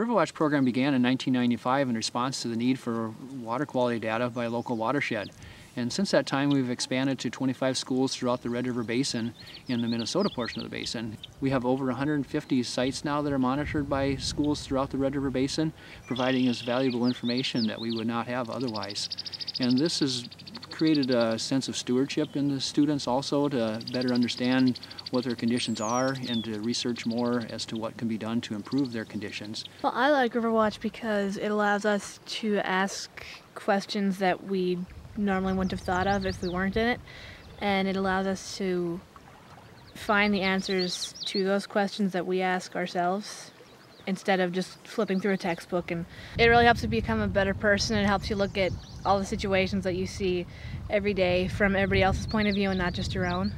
Riverwatch program began in 1995 in response to the need for water quality data by a local watershed. And since that time, we've expanded to 25 schools throughout the Red River Basin in the Minnesota portion of the basin. We have over 150 sites now that are monitored by schools throughout the Red River Basin, providing us valuable information that we would not have otherwise. And this has created a sense of stewardship in the students also to better understand what their conditions are and to research more as to what can be done to improve their conditions. Well, I like Riverwatch because it allows us to ask questions that we normally wouldn't have thought of if we weren't in it, and it allows us to find the answers to those questions that we ask ourselves instead of just flipping through a textbook. And it really helps you become a better person. It helps you look at all the situations that you see every day from everybody else's point of view and not just your own.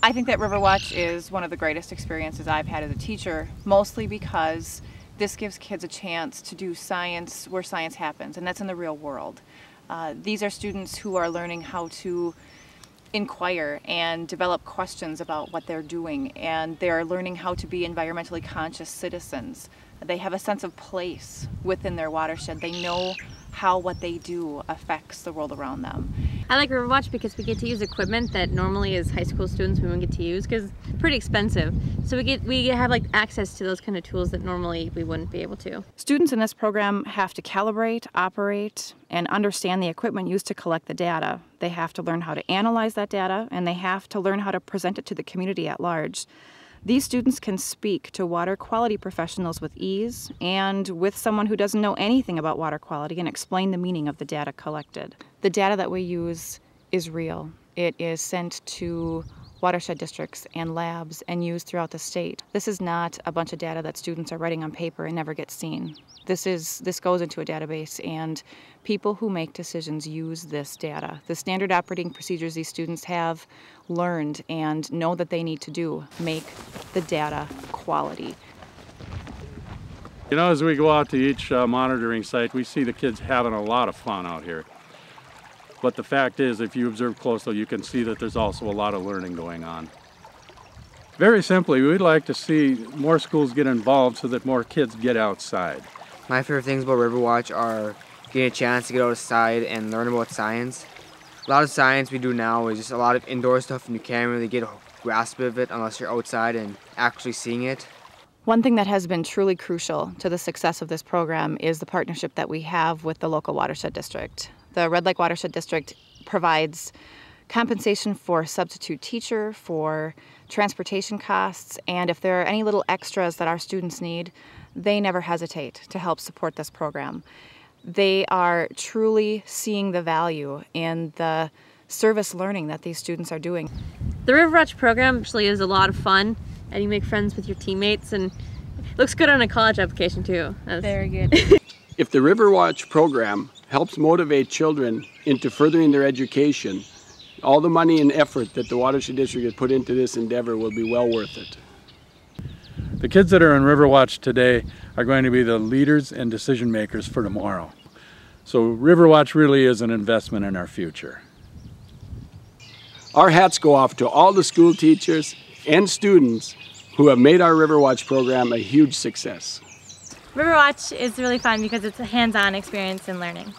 I think that Riverwatch is one of the greatest experiences I've had as a teacher, mostly because this gives kids a chance to do science where science happens, and that's in the real world. These are students who are learning how to inquire and develop questions about what they're doing, and they're learning how to be environmentally conscious citizens. They have a sense of place within their watershed. They know how what they do affects the world around them. I like Riverwatch because we get to use equipment that normally as high school students we wouldn't get to use because it's pretty expensive. So we have like access to those kind of tools that normally we wouldn't be able to. Students in this program have to calibrate, operate, and understand the equipment used to collect the data. They have to learn how to analyze that data, and they have to learn how to present it to the community at large. These students can speak to water quality professionals with ease and with someone who doesn't know anything about water quality and explain the meaning of the data collected. The data that we use is real. It is sent to watershed districts and labs and used throughout the state. This is not a bunch of data that students are writing on paper and never gets seen. This goes into a database, and people who make decisions use this data. The standard operating procedures these students have learned and know that they need to do make the data quality. You know, as we go out to each monitoring site, we see the kids having a lot of fun out here. But the fact is, if you observe closely, you can see that there's also a lot of learning going on. Very simply, we'd like to see more schools get involved so that more kids get outside. My favorite things about Riverwatch are getting a chance to get outside and learn about science. A lot of science we do now is just a lot of indoor stuff, and you can't really get a grasp of it unless you're outside and actually seeing it. One thing that has been truly crucial to the success of this program is the partnership that we have with the local watershed district. The Red Lake Watershed District provides compensation for substitute teacher, for transportation costs, and if there are any little extras that our students need, they never hesitate to help support this program. They are truly seeing the value in the service learning that these students are doing. The Riverwatch program actually is a lot of fun, and you make friends with your teammates, and it looks good on a college application too. Very good. If the Riverwatch program helps motivate children into furthering their education, all the money and effort that the Watershed District has put into this endeavor will be well worth it. The kids that are in Riverwatch today are going to be the leaders and decision makers for tomorrow. So Riverwatch really is an investment in our future. Our hats go off to all the school teachers and students who have made our Riverwatch program a huge success. Riverwatch is really fun because it's a hands-on experience in learning.